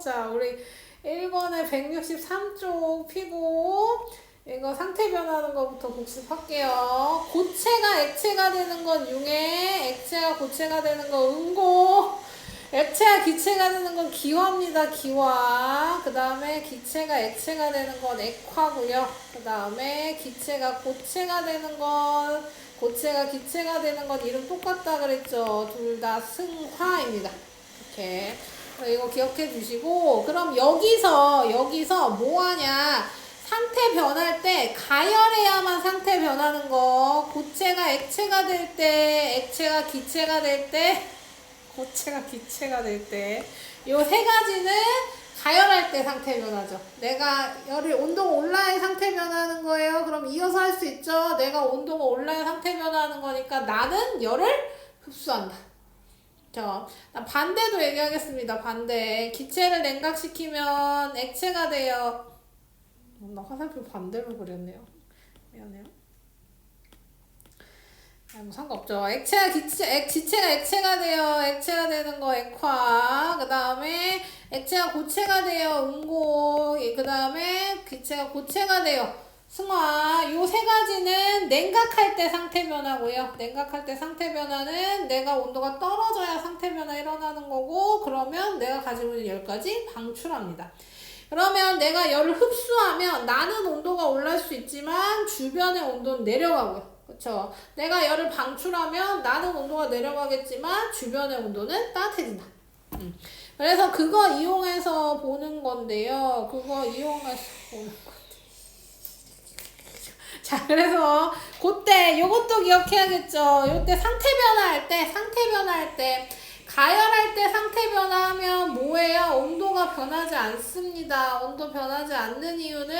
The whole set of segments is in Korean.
자, 우리 1번에 163쪽 피고 이거 상태 변하는 거부터 복습할게요. 고체가 액체가 되는 건 융해, 액체가 고체가 되는 건 음고, 액체가 기체가 되는 건 기화입니다. 기화. 그 다음에 기체가 액체가 되는 건 액화고요. 그 다음에 기체가 고체가 되는 건, 고체가 기체가 되는 건 이름 똑같다 그랬죠. 둘 다 승화입니다. 이렇게. 이거 기억해 주시고, 그럼 여기서 뭐 하냐. 상태 변할 때 가열해야만 상태 변하는 거. 고체가 액체가 될 때, 액체가 기체가 될 때, 고체가 기체가 될 때. 요 세 가지는 가열할 때 상태 변하죠. 내가 열이 온도가 올라야 상태 변하는 거예요. 그럼 이어서 할 수 있죠. 내가 온도가 올라야 상태 변하는 거니까 나는 열을 흡수한다. 자, 반대도 얘기하겠습니다. 반대. 기체를 냉각시키면 액체가 돼요. 나 화살표 반대로 그렸네요. 미안해요. 뭐 상관없죠. 액체가 기체가 액체가 돼요. 액체가 되는 거 액화. 그 다음에 액체가 고체가 돼요. 음고. 그 다음에 기체가 고체가 돼요. 승화. 요 세 가지는 냉각할 때 상태 변화고요. 냉각할 때 상태 변화는 내가 온도가 떨어져야 상태 변화 일어나는 거고, 그러면 내가 가지고 있는 열까지 방출합니다. 그러면 내가 열을 흡수하면 나는 온도가 올라갈 수 있지만 주변의 온도는 내려가고요. 그쵸? 내가 열을 방출하면 나는 온도가 내려가겠지만 주변의 온도는 따뜻해진다. 그래서 그거 이용해서 보는 건데요. 그거 이용해서 보는 건데. 자, 그래서 그때 요것도 기억해야겠죠. 요때 상태 변화할 때 가열할 때 상태 변화하면 뭐예요? 온도가 변하지 않습니다. 온도 변하지 않는 이유는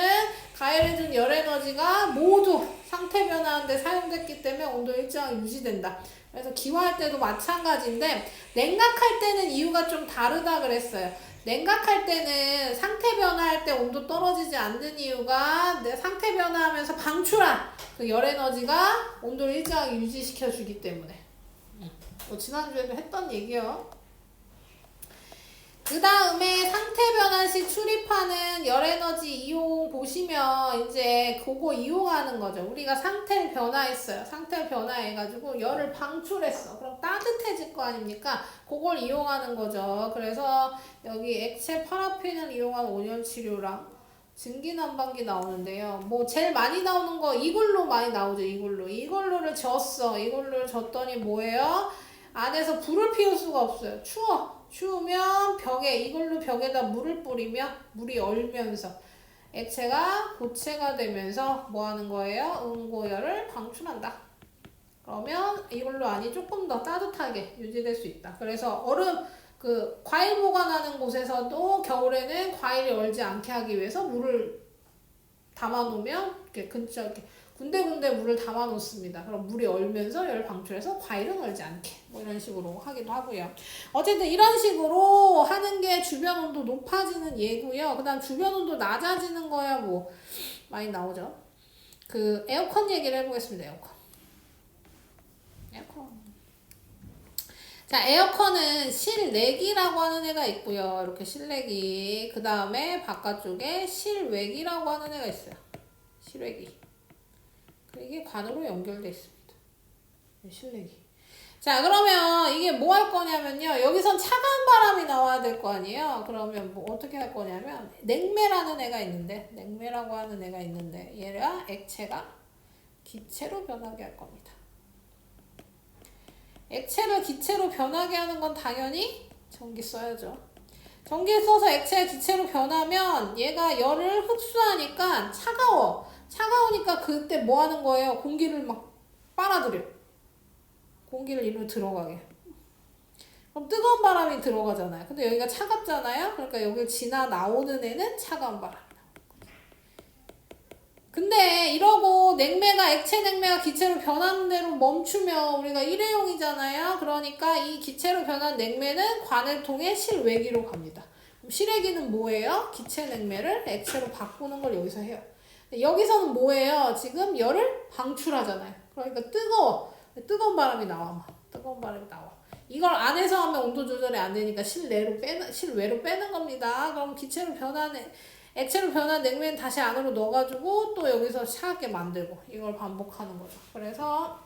가열해준 열 에너지가 모두 상태 변화하는데 사용됐기 때문에 온도 일정하게 유지된다. 그래서 기화할 때도 마찬가지인데 냉각할 때는 이유가 좀 다르다 그랬어요. 냉각할 때는 상태 변화할 때 온도 떨어지지 않는 이유가 내 상태 변화하면서 방출한 그 열 에너지가 온도를 일정하게 유지시켜 주기 때문에. 지난주에도 했던 얘기요. 그 다음에 상태 변화 시 출입하는 열 에너지 이용 보시면 이제 그거 이용하는 거죠. 우리가 상태를 변화했어요. 상태를 변화해가지고 열을 방출했어. 그럼 따뜻해질 거 아닙니까? 그걸 이용하는 거죠. 그래서 여기 액체 파라핀을 이용한 온열 치료랑 증기난방기 나오는데요. 뭐 제일 많이 나오는 거 이글루 많이 나오죠. 이글루를 졌어. 이글루를 졌더니 뭐예요? 안에서 불을 피울 수가 없어요. 추우면 이글루 벽에다 물을 뿌리면 물이 얼면서 액체가 고체가 되면서 뭐 하는 거예요? 음고열을 방출한다. 그러면 이글루 안이 조금 더 따뜻하게 유지될 수 있다. 그래서 과일 보관하는 곳에서도 겨울에는 과일이 얼지 않게 하기 위해서 물을 담아 놓으면 이렇게 군데군데 물을 담아 놓습니다. 그럼 물이 얼면서 열 방출해서 과일은 얼지 않게 뭐 이런 식으로 하기도 하고요. 어쨌든 이런 식으로 하는 게 주변 온도 높아지는 예고요. 그 다음 주변 온도 낮아지는 거야 뭐 많이 나오죠. 그 에어컨 얘기를 해보겠습니다. 에어컨. 자, 에어컨은 실내기라고 하는 애가 있고요. 이렇게 실내기. 그 다음에 바깥쪽에 실외기라고 하는 애가 있어요. 실외기. 이게 관으로 연결되어 있습니다. 실내기. 자, 그러면 이게 뭐 할 거냐면요. 여기선 차가운 바람이 나와야 될 거 아니에요. 그러면 뭐 어떻게 할 거냐면 냉매라는 애가 있는데, 냉매라고 하는 애가 있는데 얘가 액체가 기체로 변하게 할 겁니다. 액체를 기체로 변하게 하는 건 당연히 전기 써야죠. 전기 써서 액체가 기체로 변하면 얘가 열을 흡수하니까 차가우니까 그때 뭐 하는 거예요? 공기를 막 빨아들여. 공기를 이리로 들어가게. 그럼 뜨거운 바람이 들어가잖아요. 근데 여기가 차갑잖아요. 그러니까 여기 지나 나오는 애는 차가운 바람. 근데 이러고 액체 냉매가 기체로 변하는 대로 멈추면 우리가 일회용이잖아요. 그러니까 이 기체로 변한 냉매는 관을 통해 실외기로 갑니다. 그럼 실외기는 뭐예요? 기체 냉매를 액체로 바꾸는 걸 여기서 해요. 여기서는 뭐예요? 지금 열을 방출하잖아요. 그러니까 뜨거운 바람이 나와. 뜨거운 바람이 나와. 이걸 안에서 하면 온도 조절이 안 되니까 실외로 빼는 겁니다. 그럼 액체로 변한 냉면 다시 안으로 넣어가지고 또 여기서 차갑게 만들고 이걸 반복하는 거죠. 그래서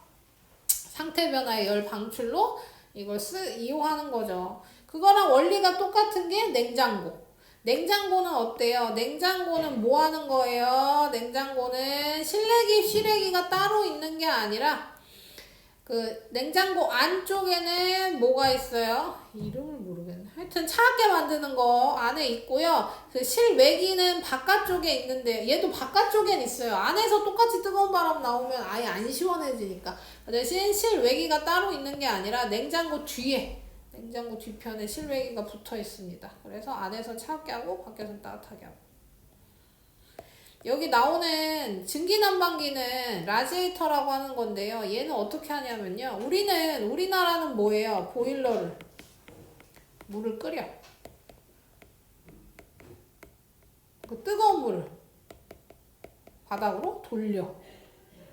상태 변화의 열 방출로 이걸 이용하는 거죠. 그거랑 원리가 똑같은 게 냉장고. 냉장고는 어때요? 냉장고는 뭐 하는 거예요? 냉장고는 실외기가 따로 있는 게 아니라 그 냉장고 안쪽에는 뭐가 있어요? 이름을 모르겠네. 하여튼 차갑게 만드는 거 안에 있고요. 그 실외기는 바깥쪽에 있는데 얘도 바깥쪽엔 있어요. 안에서 똑같이 뜨거운 바람 나오면 아예 안 시원해지니까. 그 대신 실외기가 따로 있는 게 아니라 냉장고 뒤편에 실외기가 붙어 있습니다. 그래서 안에서 차갑게 하고 밖에서는 따뜻하게 하고. 여기 나오는 증기난방기는 라지에이터라고 하는 건데요. 얘는 어떻게 하냐면요. 우리나라는 뭐예요? 보일러를 물을 끓여. 그 뜨거운 물을 바닥으로 돌려.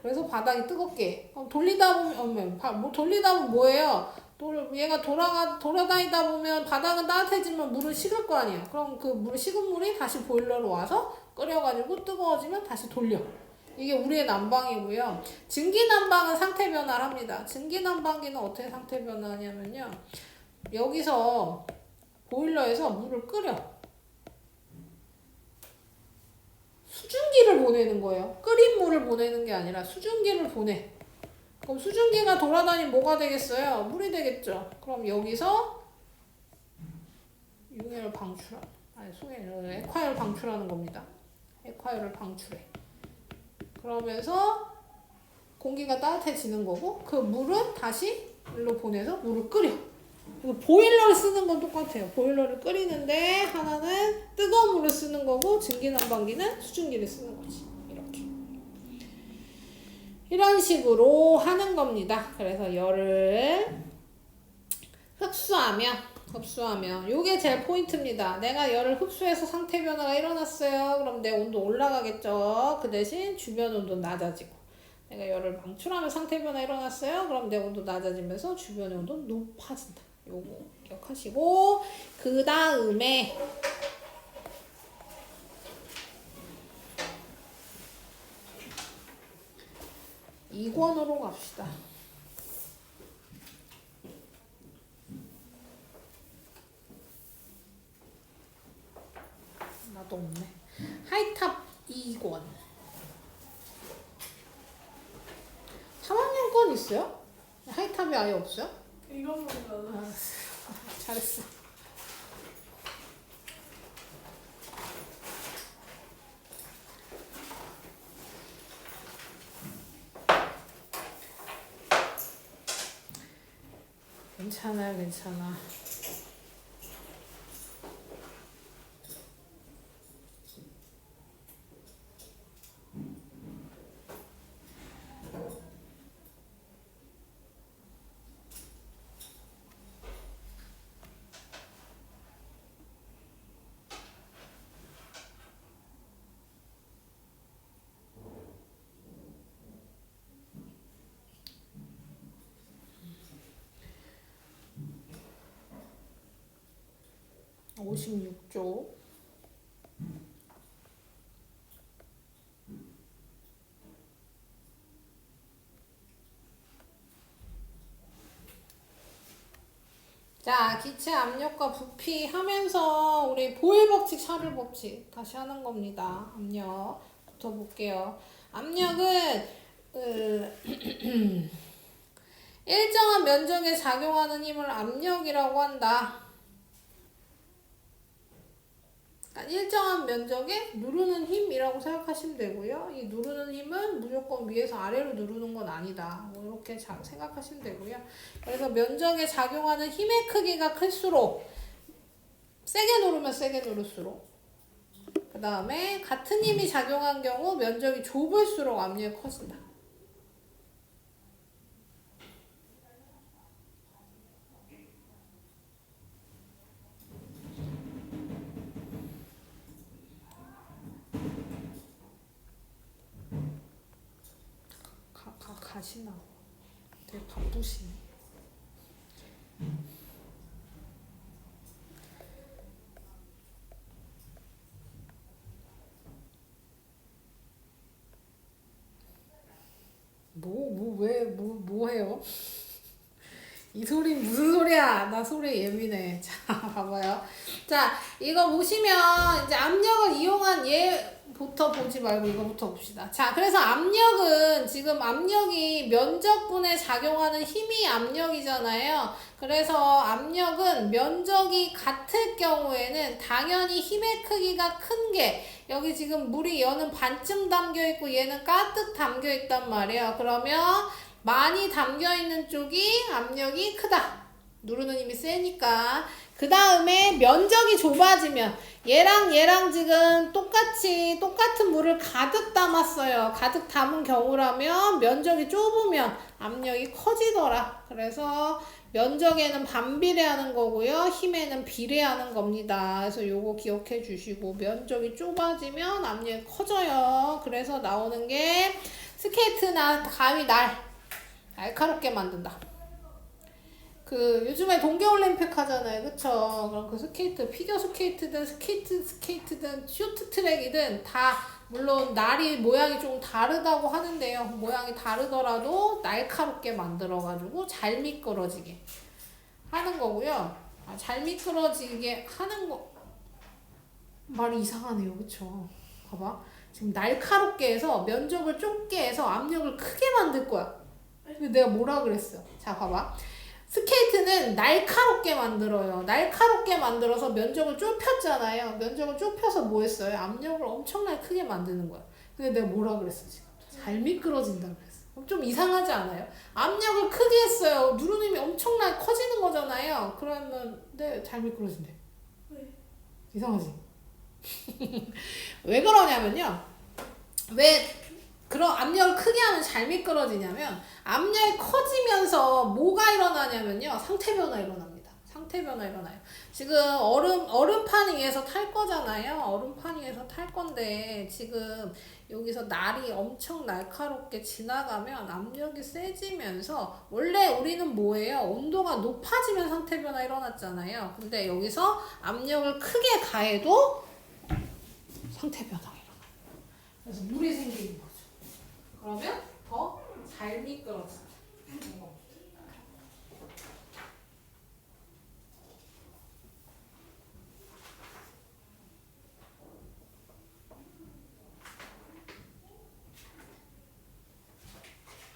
그래서 바닥이 뜨겁게 해. 그럼 돌리다 보면 뭐예요? 얘가 돌아다니다 보면 바닥은 따뜻해지면 물은 식을 거 아니에요. 그럼 그 식은 물이 다시 보일러로 와서 끓여가지고 뜨거워지면 다시 돌려. 이게 우리의 난방이고요. 증기난방은 상태 변화를 합니다. 증기난방기는 어떻게 상태 변화하냐면요. 여기서 보일러에서 물을 끓여. 수증기를 보내는 거예요. 끓인 물을 보내는 게 아니라 수증기를 보내. 그럼 수증기가 돌아다니면 뭐가 되겠어요? 물이 되겠죠. 그럼 여기서 액화열을 방출하는 겁니다. 액화열을 방출해. 그러면서 공기가 따뜻해지는 거고 그 물은 다시 일로 보내서 물을 끓여. 보일러를 쓰는 건 똑같아요. 보일러를 끓이는데 하나는 뜨거운 물을 쓰는 거고 증기난방기는 수증기를 쓰는 거지. 이런 식으로 하는 겁니다. 그래서 열을 흡수하면 요게 제일 포인트입니다. 내가 열을 흡수해서 상태 변화가 일어났어요. 그럼 내 온도 올라가겠죠. 그 대신 주변 온도 낮아지고 내가 열을 방출하면 상태 변화 일어났어요. 그럼 내 온도 낮아지면서 주변의 온도 높아진다. 요거 기억하시고 그 다음에 2권으로 갑시다. 나도 없네. 하이탑 2권. 3학년 권 있어요? 하이탑이 아예 없어요? 이것만 나는. 잘했어. 괜찮아. 음. 56조. 자, 기체 압력과 부피 하면서 우리 보일 법칙, 샤를 법칙 다시 하는 겁니다. 압력부터 볼게요. 압력은 일정한 면적에 작용하는 힘을 압력이라고 한다. 그러니까 일정한 면적에 누르는 힘이라고 생각하시면 되고요. 이 누르는 힘은 무조건 위에서 아래로 누르는 건 아니다. 뭐 이렇게 생각하시면 되고요. 그래서 면적에 작용하는 힘의 크기가 클수록 세게 누르면 세게 누를수록 그 다음에 같은 힘이 작용한 경우 면적이 좁을수록 압력이 커진다. 가시나 되게 바쁘시네. 뭐 해요? 이 소리 무슨 소리야? 나 소리 예민해. 자, 봐봐요. 자, 이거 보시면 이제 압력을 이용한 얘부터 보지 말고 이거부터 봅시다. 자, 그래서 압력은 지금 압력이 면적분에 작용하는 힘이 압력이잖아요. 그래서 압력은 면적이 같을 경우에는 당연히 힘의 크기가 큰 게 여기 지금 물이 얘는 반쯤 담겨 있고 얘는 가득 담겨 있단 말이에요. 그러면 많이 담겨있는 쪽이 압력이 크다. 누르는 힘이 세니까. 그 다음에 면적이 좁아지면 얘랑 지금 똑같은 물을 가득 담았어요. 가득 담은 경우라면 면적이 좁으면 압력이 커지더라. 그래서 면적에는 반비례하는 거고요. 힘에는 비례하는 겁니다. 그래서 요거 기억해 주시고 면적이 좁아지면 압력이 커져요. 그래서 나오는 게 스케이트나 가위 날카롭게 만든다. 그 요즘에 동계올림픽 하잖아요. 그쵸? 그럼 그 스케이트, 피겨 스케이트든 스케이트든 쇼트트랙이든 다 물론 날이 모양이 좀 다르다고 하는데요. 모양이 다르더라도 날카롭게 만들어가지고 잘 미끄러지게 하는 거고요. 잘 미끄러지게 하는 거 말이 이상하네요. 그쵸? 봐봐. 지금 날카롭게 해서 면적을 좁게 해서 압력을 크게 만들 거야. 내가 뭐라 그랬어? 자, 봐봐. 스케이트는 날카롭게 만들어요. 날카롭게 만들어서 면적을 좁혔잖아요. 면적을 좁혀서 뭐 했어요? 압력을 엄청나게 크게 만드는 거야. 근데 내가 뭐라 그랬어, 지금? 잘 미끄러진다 그랬어. 그럼 좀 이상하지 않아요? 압력을 크게 했어요. 누르는 힘이 엄청나게 커지는 거잖아요. 그러면, 네, 잘 미끄러진대. 왜? 이상하지? 왜 그러냐면요. 왜 그런 압력을 크게 하면 잘 미끄러지냐면 압력이 커지면서 뭐가 일어나냐면요. 상태 변화 일어납니다. 상태 변화 일어나요. 지금 얼음판 위에서 탈 거잖아요. 얼음판 위에서 탈 건데 지금 여기서 날이 엄청 날카롭게 지나가면 압력이 세지면서 원래 우리는 뭐예요? 온도가 높아지면 상태 변화 일어났잖아요. 근데 여기서 압력을 크게 가해도 상태 변화가 일어나요. 그래서 물이 생기는 거죠. 그러면 더 잘 미끄러진다.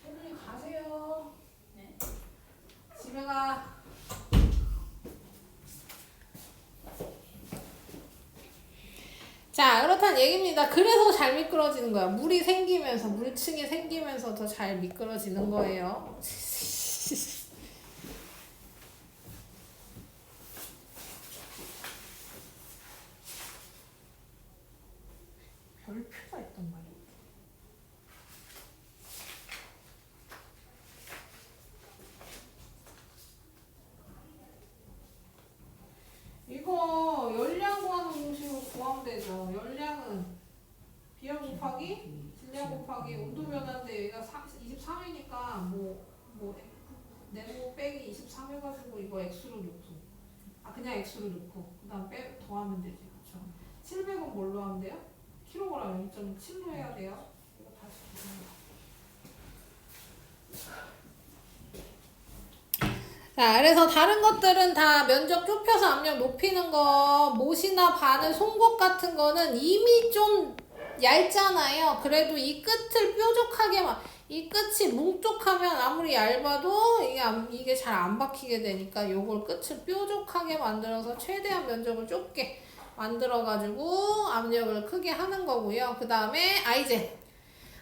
선생님 가세요. 네. 집에 가. 자, 그렇다는 얘기입니다. 그래서 잘 미끄러지는 거야. 물이 생기면서, 물층이 생기면서 더 잘 미끄러지는 거예요. 별표가 있단 말이야. 이거 열량 구하는 공식으로 구하면 되죠. 열량은 비열 곱하기 질량 곱하기 온도 변화인데 얘가 23이니까 네모 빼기 23 해가지고 이거 x로 놓고 그냥 x로 놓고 그 다음 더하면 되지. 그쵸? 700은 뭘로 하면 돼요? 킬로그램 0.7로 해야 돼요. 이거 다시 자, 그래서 다른 것들은 다 면적 좁혀서 압력 높이는 거, 못이나 바늘, 송곳 같은 거는 이미 좀 얇잖아요. 그래도 이 끝을 뾰족하게 이 끝이 뭉툭하면 아무리 얇아도 이게 잘 안 박히게 되니까 요걸 끝을 뾰족하게 만들어서 최대한 면적을 좁게 만들어가지고 압력을 크게 하는 거고요. 그 다음에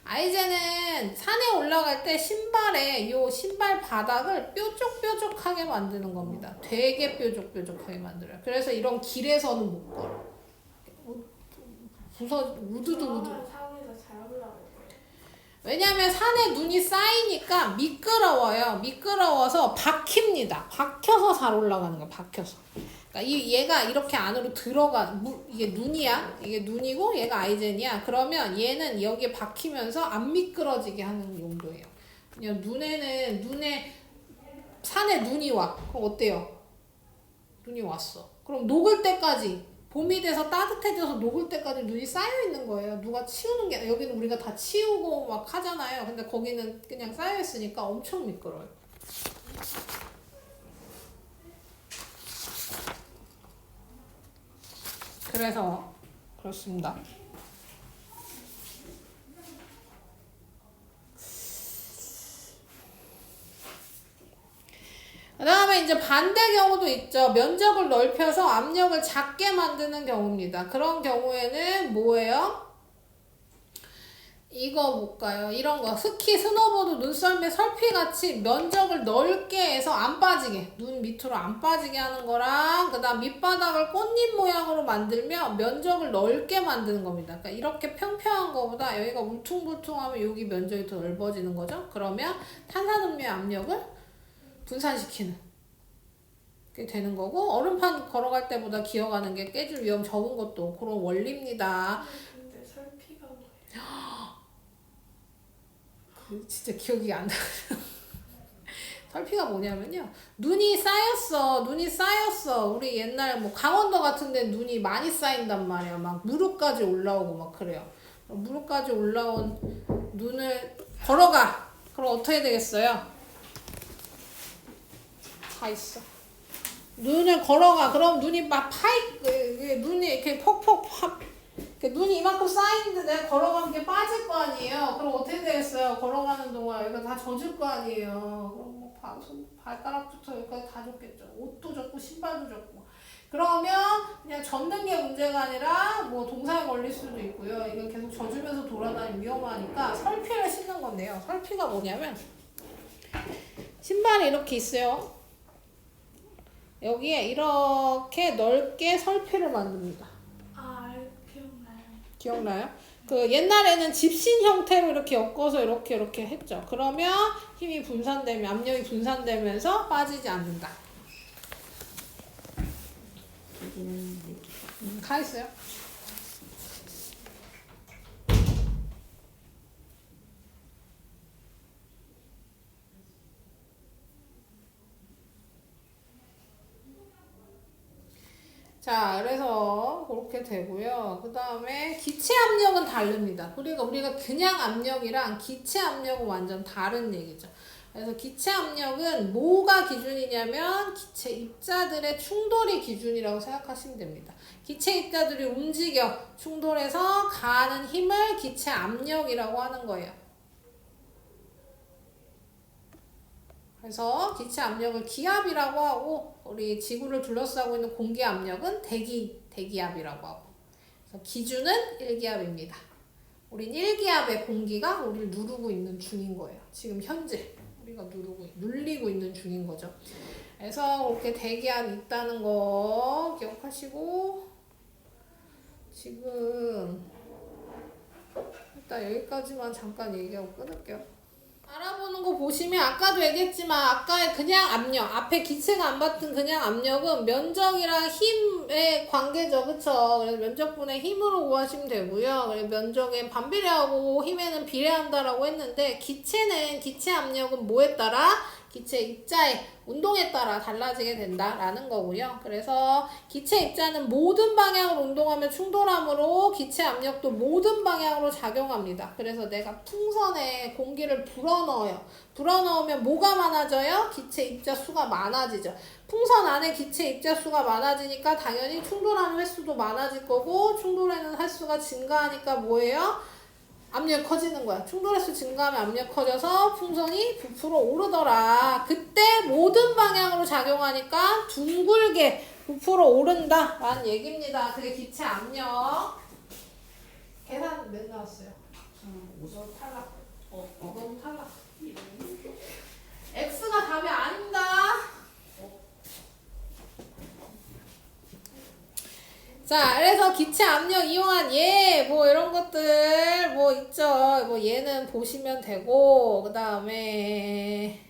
아이젠은 산에 올라갈 때 신발에 요 신발 바닥을 뾰족뾰족하게 만드는 겁니다. 되게 뾰족뾰족하게 만들어요. 그래서 이런 길에서는 못 걸어. 우두두. 산에서 잘 올라갈 거예요. 왜냐면 산에 눈이 쌓이니까 미끄러워요. 미끄러워서 박힙니다. 박혀서 잘 올라가는 거야. 박혀서. 그러니까 얘가 이렇게 안으로 이게 눈이야. 이게 눈이고 얘가 아이젠이야. 그러면 얘는 여기에 박히면서 안 미끄러지게 하는 용도예요. 그냥 산에 눈이 와. 그럼 어때요? 눈이 왔어. 그럼 녹을 때까지 봄이 돼서 따뜻해져서 녹을 때까지 눈이 쌓여 있는 거예요. 누가 치우는 게, 여기는 우리가 다 치우고 막 하잖아요. 근데 거기는 그냥 쌓여 있으니까 엄청 미끄러워요. 그래서 그렇습니다. 그 다음에 이제 반대 경우도 있죠. 면적을 넓혀서 압력을 작게 만드는 경우입니다. 그런 경우에는 뭐예요? 이거 볼까요? 이런 거. 스키, 스노보드, 눈썰매, 설피같이 면적을 넓게 해서 안 빠지게, 눈 밑으로 안 빠지게 하는 거랑, 그 다음 밑바닥을 꽃잎 모양으로 만들면 면적을 넓게 만드는 겁니다. 그러니까 이렇게 평평한 거보다 여기가 울퉁불퉁하면 여기 면적이 더 넓어지는 거죠. 그러면 탄산음료의 압력을 분산시키는 게 되는 거고, 얼음판 걸어갈 때보다 기어가는 게 깨질 위험 적은 것도 그런 원리입니다. 근데 설피가 뭐예요? 진짜 기억이 안 나. 설피가 뭐냐면요. 눈이 쌓였어. 우리 옛날 뭐 강원도 같은 데 눈이 많이 쌓인단 말이야. 막 무릎까지 올라오고 막 그래요. 무릎까지 올라온 눈을 걸어가. 그럼 어떻게 되겠어요? 다 있어. 눈을 걸어가. 그럼 눈이 막 눈이 이렇게 퍽퍽 눈이 이만큼 쌓이는데 내가 걸어가는 게 빠질 거 아니에요. 그럼 어떻게 되겠어요? 걸어가는 동안 여기가 다 젖을 거 아니에요. 그럼 뭐 발가락부터 여기까지 다 젖겠죠. 옷도 젖고 신발도 젖고. 그러면 그냥 젖는 게 문제가 아니라 뭐 동사에 걸릴 수도 있고요. 이거 계속 젖으면서 돌아다니면 위험하니까 설피를 신는 건데요. 설피가 뭐냐면 신발이 이렇게 있어요. 여기에 이렇게 넓게 설피를 만듭니다. 아, 기억나요. 기억나요? 그 옛날에는 집신 형태로 이렇게 엮어서 이렇게 했죠. 그러면 힘이 분산되면, 압력이 분산되면서 빠지지 않는다. 가 있어요. 자, 그래서 그렇게 되고요. 그 다음에 기체 압력은 다릅니다. 우리가 그냥 압력이랑 기체 압력은 완전 다른 얘기죠. 그래서 기체 압력은 뭐가 기준이냐면 기체 입자들의 충돌이 기준이라고 생각하시면 됩니다. 기체 입자들이 움직여 충돌해서 가하는 힘을 기체 압력이라고 하는 거예요. 그래서 기체 압력을 기압이라고 하고, 우리 지구를 둘러싸고 있는 공기 압력은 대기압이라고 하고, 그래서 기준은 1기압입니다. 우린 1기압의 공기가 우리를 누르고 있는 중인 거예요. 지금 현재 우리가 눌리고 있는 중인 거죠. 그래서 그렇게 대기압이 있다는 거 기억하시고, 지금 일단 여기까지만 잠깐 얘기하고 끊을게요. 알아보는 거 보시면 아까도 얘기했지만 아까의 그냥 압력, 앞에 기체가 안 받던 그냥 압력은 면적이랑 힘의 관계죠. 그쵸? 그래서 면적분의 힘으로 구하시면 되고요. 그래서 면적엔 반비례하고 힘에는 비례한다라고 했는데, 기체는, 기체 압력은 뭐에 따라? 기체 입자의 운동에 따라 달라지게 된다라는 거고요. 그래서 기체 입자는 모든 방향으로 운동하며 충돌하므로 기체 압력도 모든 방향으로 작용합니다. 그래서 내가 풍선에 공기를 불어넣어요. 불어넣으면 뭐가 많아져요? 기체 입자 수가 많아지죠. 풍선 안에 기체 입자 수가 많아지니까 당연히 충돌하는 횟수도 많아질 거고, 충돌하는 횟수가 증가하니까 뭐예요? 압력이 커지는 거야. 충돌 횟수 증가하면 압력 커져서 풍선이 부풀어 오르더라. 그때 모든 방향으로 작용하니까 둥글게 부풀어 오른다 라는 얘기입니다. 그게 기체 압력. 계산 몇 나왔어요? 5번 탈락. 너무 탈락. X가 답이 아닙니다. 자, 그래서 기체 압력 이용한 뭐 이런 것들 뭐 있죠. 뭐 얘는 보시면 되고, 그 다음에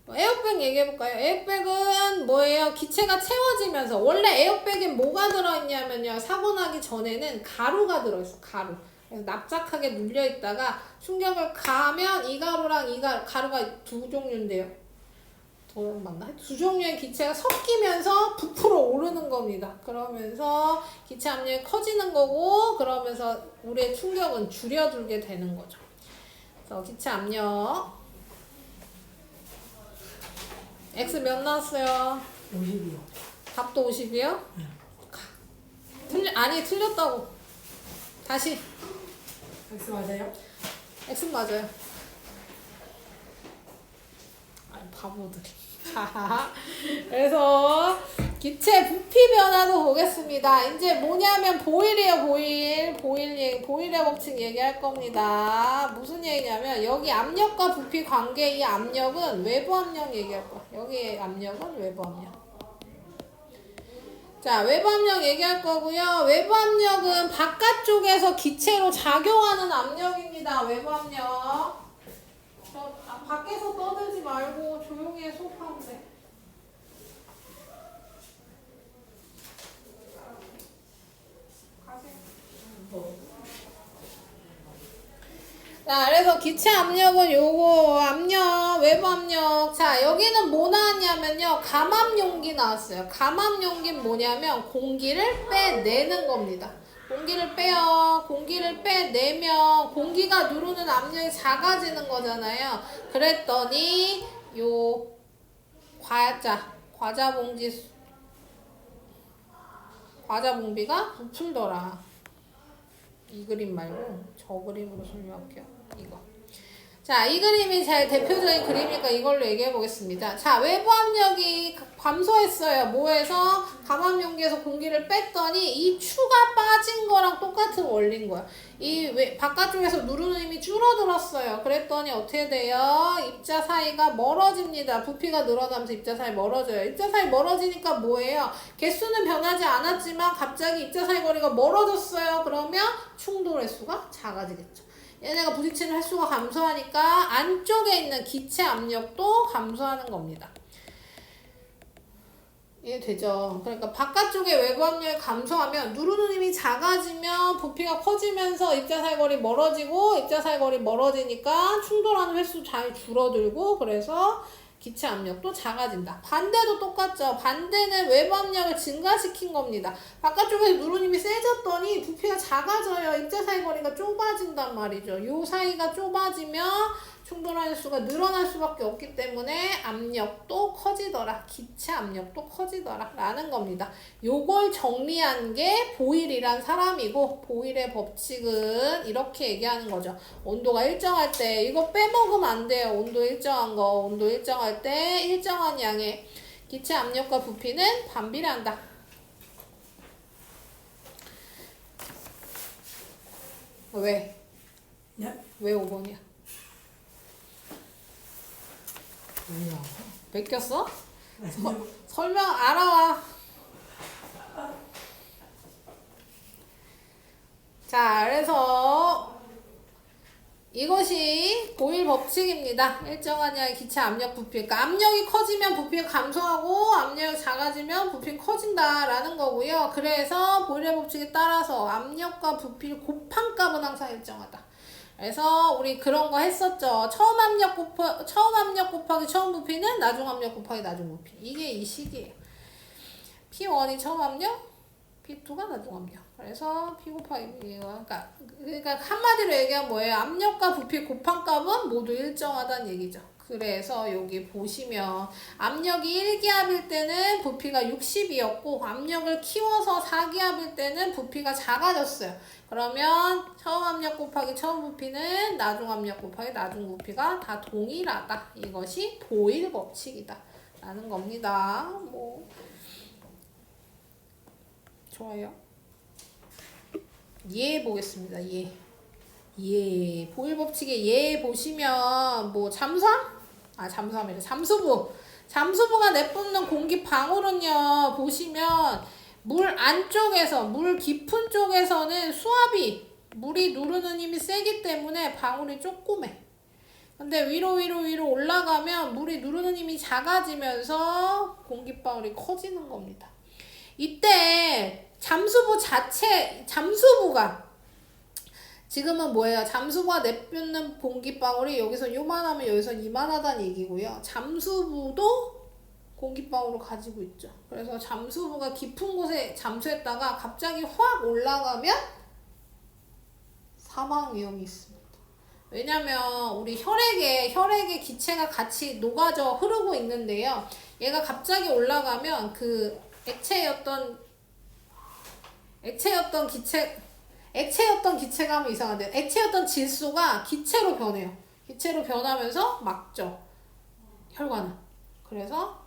에어백 얘기해볼까요? 에어백은 뭐예요? 기체가 채워지면서, 원래 에어백에 뭐가 들어있냐면요, 사고 나기 전에는 가루가 들어있어. 그래서 납작하게 눌려있다가 충격을 가하면 이 가루랑 가루가 두 종류인데요. 맞나? 두 종류의 기체가 섞이면서 부풀어 오르는 겁니다. 그러면서 기체 압력이 커지는 거고, 그러면서 우리의 충격은 줄여들게 되는 거죠. 그래서 기체 압력 X 몇 나왔어요? 50이요. 답도 50이요? 아니 틀렸다고. 다시. X 맞아요? X 맞아요. 아니 바보들. 자, 그래서 기체 부피 변화도 보겠습니다. 이제 뭐냐면 보일이에요, 보일의 법칙 얘기할 겁니다. 무슨 얘기냐면 여기 압력과 부피 관계, 이 압력은 외부 압력 얘기할 거야. 여기 압력은 외부 압력. 자, 외부 압력 얘기할 거고요. 외부 압력은 바깥쪽에서 기체로 작용하는 압력입니다. 외부 압력. 밖에서 떠들지 말고 조용히 해, 수업하면 돼. 자, 그래서 기체 압력은 요거 압력, 외부 압력. 자, 여기는 뭐 나왔냐면요. 감압 용기 나왔어요. 감압 용기는 뭐냐면 공기를 빼내는 겁니다. 공기를 빼요. 공기를 빼내면 공기가 누르는 압력이 작아지는 거잖아요. 그랬더니 요 과자 봉비가 부풀더라. 이 그림 말고 저 그림으로 설명할게요. 이거. 자, 이 그림이 제일 대표적인 그림이니까 이걸로 얘기해 보겠습니다. 자, 외부 압력이 감소했어요. 뭐해서? 감압 용기에서 공기를 뺐더니 이 추가 빠진 거랑 똑같은 원리인 거야. 바깥쪽에서 누르는 힘이 줄어들었어요. 그랬더니 어떻게 돼요? 입자 사이가 멀어집니다. 부피가 늘어나면서 입자 사이 멀어져요. 입자 사이 멀어지니까 뭐예요? 개수는 변하지 않았지만 갑자기 입자 사이 거리가 멀어졌어요. 그러면 충돌 횟수가 작아지겠죠. 얘네가 부딪히는 횟수가 감소하니까 안쪽에 있는 기체 압력도 감소하는 겁니다. 이해되죠? 그러니까 바깥쪽에 외부 압력이 감소하면 누르는 힘이 작아지면 부피가 커지면서 입자사이거리 멀어지고 입자사이거리 멀어지니까 충돌하는 횟수 잘 줄어들고 그래서 기체 압력도 작아진다. 반대도 똑같죠. 반대는 외부 압력을 증가시킨 겁니다. 바깥쪽에서 누르는 힘이 세졌더니 부피가 작아져요. 입자사이 거리가 좁아진단 말이죠. 요 사이가 좁아지면 충돌하는 수가 늘어날 수밖에 없기 때문에 압력도 커지더라. 기체 압력도 커지더라. 라는 겁니다. 요걸 정리한 게 보일이란 사람이고 보일의 법칙은 이렇게 얘기하는 거죠. 온도가 일정할 때 이거 빼먹으면 안 돼요. 온도 일정한 거. 온도 일정할 때 일정한 양의 기체 압력과 부피는 반비례한다. 왜? 네? 왜 5번이야? 왜요? 베꼈어? 설명 알아와. 자, 그래서 이것이 보일 법칙입니다. 일정한 양의 기체 압력 부피. 그러니까 압력이 커지면 부피가 감소하고 압력이 작아지면 부피는 커진다라는 거고요. 그래서 보일의 법칙에 따라서 압력과 부피를 곱한 값은 항상 일정하다. 그래서 우리 그런 거 했었죠. 처음 압력 곱하기 처음 부피는 나중 압력 곱하기 나중 부피. 이게 이 식이에요. P1이 처음 압력, P2가 나중 압력. 그래서 P 곱하기 그러니까 한마디로 얘기하면 뭐예요? 압력과 부피 곱한 값은 모두 일정하다는 얘기죠. 그래서 여기 보시면 압력이 1기압일 때는 부피가 60이었고 압력을 키워서 4기압일 때는 부피가 작아졌어요. 그러면 처음 압력 곱하기 처음 부피는 나중 압력 곱하기 나중 부피가 다 동일하다. 이것이 보일 법칙이다. 라는 겁니다. 뭐 좋아요. 예 보겠습니다. 예. 보일 법칙의 예 보시면 뭐 잠수함? 잠수함이래. 잠수부가 내뿜는 공기 방울은요. 보시면 물 안쪽에서 물 깊은 쪽에서는 수압이 물이 누르는 힘이 세기 때문에 방울이 조그매. 근데 위로 올라가면 물이 누르는 힘이 작아지면서 공기방울이 커지는 겁니다. 이때 잠수부가 지금은 뭐예요? 잠수부가 내뿜는 공기방울이 여기서 요만하면 여기서 이만하다는 얘기고요. 잠수부도 공기방울을 가지고 있죠. 그래서 잠수부가 깊은 곳에 잠수했다가 갑자기 확 올라가면 사망 위험이 있습니다. 왜냐면 우리 혈액에 기체가 같이 녹아져 흐르고 있는데요. 얘가 갑자기 올라가면 그 액체였던 기체가 하면 이상한데 액체였던 질소가 기체로 변해요. 기체로 변하면서 막죠. 혈관을. 그래서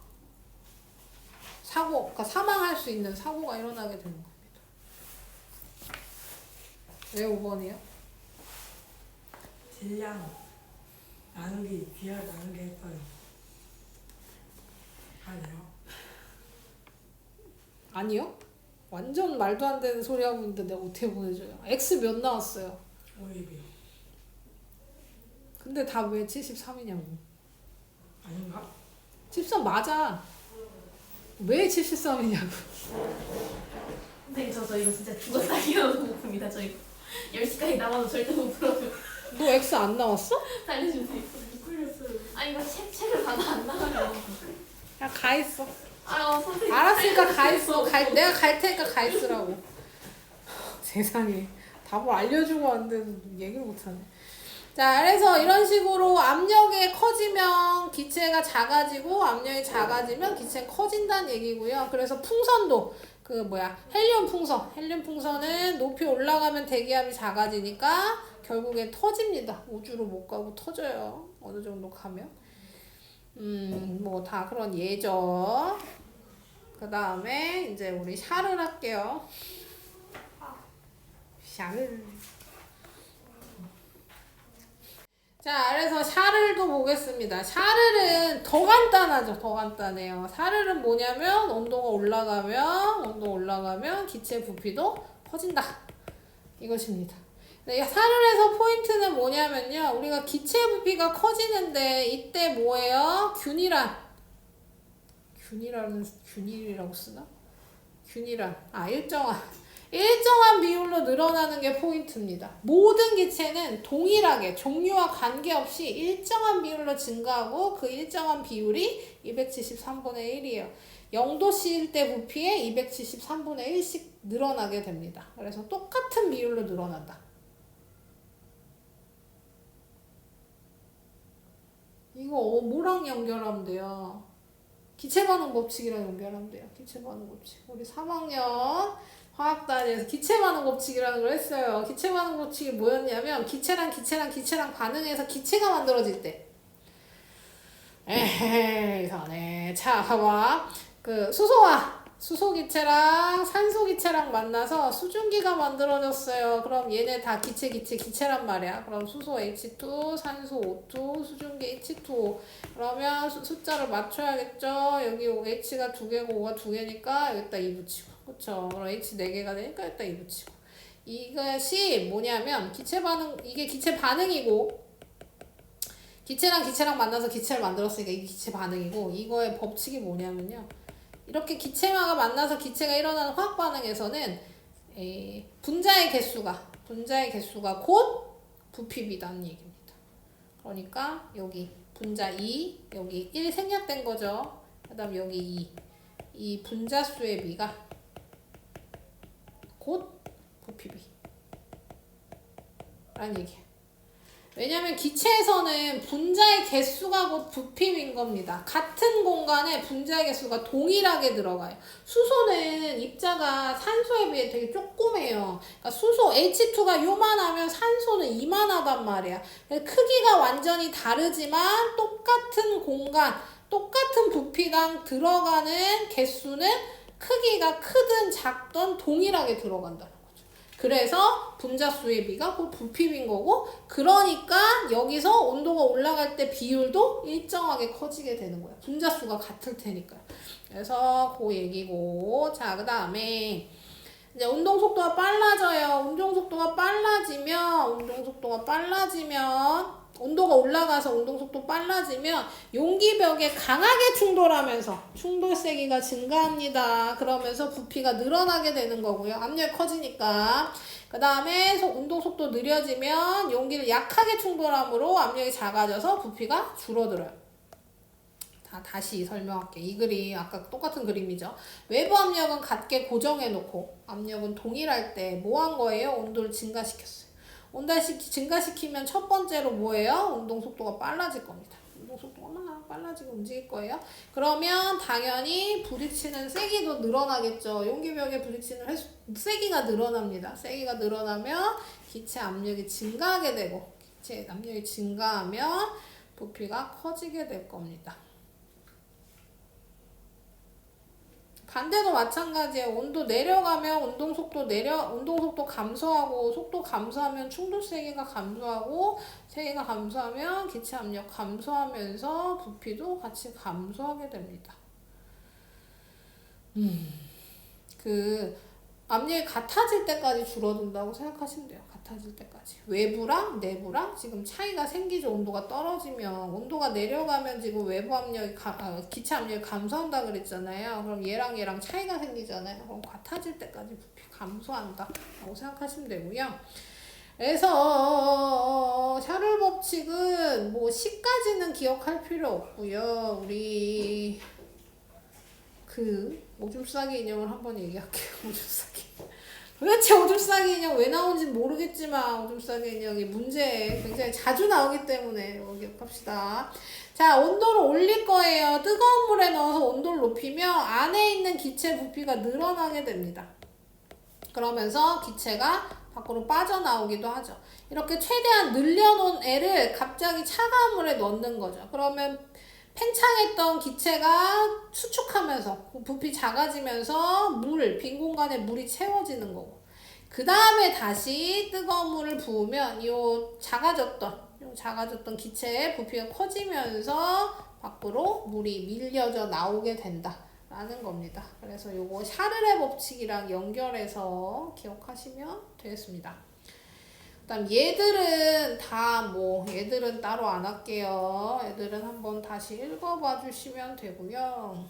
그러니까 사망할 수 있는 사고가 일어나게 되는 겁니다. 왜 5번이요? 질량 나누기 비열 나누기 했어요. 아니요. 아니요? 완전 말도 안 되는 소리 하고 있는데 내가 어떻게 보내줘요? X 몇 나왔어요? 오입이요. 근데 다 왜 73이냐고. 아닌가? 73 맞아. 왜 73이냐고. 선생님 저 이거 진짜 죽어 살기로 부릅니다. 저 이거 10시까지 남아도 절대 못 풀어요. 너 X 안 나왔어? 살려주세요. 끌렸어요. 아니 이거 책을 봐도 안 나와요. 야, 가 있어. 선생님. 알았으니까 가 있어. 살려주세요. 내가 갈 테니까 가 있으라고. 세상에. 답을 알려주고 왔는데 얘기를 못하네. 자, 그래서 이런 식으로 압력이 커지면 기체가 작아지고 압력이 작아지면 기체가 커진다는 얘기고요. 그래서 풍선도 헬륨 풍선은 높이 올라가면 대기압이 작아지니까 결국엔 터집니다. 우주로 못 가고 터져요. 어느 정도 가면. 뭐 다 그런 예죠. 그 다음에 이제 우리 샤를 할게요. 샤를. 자, 그래서 샤를도 보겠습니다. 샤를은 더 간단하죠. 더 간단해요. 샤를은 뭐냐면 온도가 올라가면 기체 부피도 커진다. 이것입니다. 샤를에서 포인트는 뭐냐면요. 우리가 기체 부피가 커지는데 이때 뭐예요? 균일이라고 쓰나? 일정한 비율로 늘어나는 게 포인트입니다. 모든 기체는 동일하게 종류와 관계없이 일정한 비율로 증가하고 그 일정한 비율이 273분의 1이에요. 0도씨일 때 부피에 273분의 1씩 늘어나게 됩니다. 그래서 똑같은 비율로 늘어난다. 이거 뭐랑 연결하면 돼요? 기체 반응 법칙이랑 연결하면 돼요. 기체 반응 법칙. 우리 3학년 화학단에서 기체 반응 법칙이라는 걸 했어요. 기체 반응 법칙이 뭐였냐면 기체랑 반응해서 기체가 만들어질 때. 이상하네. 자, 봐봐. 수소기체랑 산소기체랑 만나서 수증기가 만들어졌어요. 그럼 얘네 다 기체란 말이야. 그럼 수소 H2, 산소 O2, 수증기 H2O. 그러면 숫자를 맞춰야겠죠. 여기 H가 2개고 O가 2개니까 여기다 2 붙이고. 그쵸? 그럼 H 4개가 되니까 여기다 2 붙이고. 이것이 뭐냐면 이게 기체 반응이고 기체랑 만나서 기체를 만들었으니까 이게 기체 반응이고 이거의 법칙이 뭐냐면요. 이렇게 기체가 만나서 기체가 일어나는 화학 반응에서는 분자의 개수가 곧 부피비라는 얘기입니다. 그러니까 여기 분자 2, 여기 1 생략된 거죠. 그 다음 여기 2. 이 분자 수의 비가 곧 부피비 라는 얘기예요. 왜냐면 기체에서는 분자의 개수가 곧 부피인 겁니다. 같은 공간에 분자의 개수가 동일하게 들어가요. 수소는 입자가 산소에 비해 되게 조그매요. 그러니까 수소 H2가 요만하면 산소는 이만하단 말이야. 크기가 완전히 다르지만 똑같은 공간, 똑같은 부피당 들어가는 개수는 크기가 크든 작든 동일하게 들어간다. 그래서 분자 수의 비가 곧 부피인 거고 그러니까 여기서 온도가 올라갈 때 비율도 일정하게 커지게 되는 거야. 분자 수가 같을 테니까요. 그래서 그 얘기고 자 그 다음에 이제 운동 속도가 빨라져요. 운동 속도가 빨라지면 온도가 올라가서 운동속도 빨라지면 용기벽에 강하게 충돌하면서 충돌 세기가 증가합니다. 그러면서 부피가 늘어나게 되는 거고요. 압력이 커지니까. 그 다음에 운동속도 느려지면 용기를 약하게 충돌함으로 압력이 작아져서 부피가 줄어들어요. 다시 설명할게. 이 그림 아까 똑같은 그림이죠. 외부 압력은 같게 고정해 놓고 압력은 동일할 때 뭐 한 거예요? 온도를 증가시켰어요. 증가시키면 첫 번째로 뭐예요? 운동 속도가 빨라질 겁니다. 운동 속도가 얼마나 빨라지고 움직일 거예요. 그러면 당연히 부딪히는 세기도 늘어나겠죠. 용기벽에 부딪히는 세기가 늘어납니다. 세기가 늘어나면 기체 압력이 증가하게 되고 기체 압력이 증가하면 부피가 커지게 될 겁니다. 반대도 마찬가지예요. 온도 내려가면 운동 속도 감소하고, 속도 감소하면 충돌 세기가 감소하고, 세기가 감소하면 기체 압력 감소하면서 부피도 같이 감소하게 됩니다. 압력이 같아질 때까지 줄어든다고 생각하시면 돼요. 같아질 때까지. 외부랑 내부랑 지금 차이가 생기죠. 온도가 떨어지면. 온도가 내려가면 지금 외부 압력이, 기체 압력이 감소한다 그랬잖아요. 그럼 얘랑 차이가 생기잖아요. 그럼 같아질 때까지 부피 감소한다 라고 생각하시면 되고요. 그래서 샤를 법칙은 뭐 C까지는 기억할 필요 없고요. 우리 오줌 싸기 인형을 한번 얘기할게요. 오줌 싸기. 도대체 오줌 싸기 인형 왜 나오는지 모르겠지만 오줌 싸기 인형이 문제에 굉장히 자주 나오기 때문에 이거 기억합시다. 자, 온도를 올릴 거예요. 뜨거운 물에 넣어서 온도를 높이면 안에 있는 기체 부피가 늘어나게 됩니다. 그러면서 기체가 밖으로 빠져나오기도 하죠. 이렇게 최대한 늘려놓은 애를 갑자기 차가운 물에 넣는 거죠. 그러면 팽창했던 기체가 수축하면서 부피 작아지면서 빈 공간에 물이 채워지는 거고, 그 다음에 다시 뜨거운 물을 부으면 요 작아졌던 기체의 부피가 커지면서 밖으로 물이 밀려져 나오게 된다 라는 겁니다. 그래서 요거 샤를의 법칙이랑 연결해서 기억하시면 되겠습니다. 그다음 얘들은 얘들은 따로 안 할게요. 얘들은 한번 다시 읽어봐 주시면 되고요.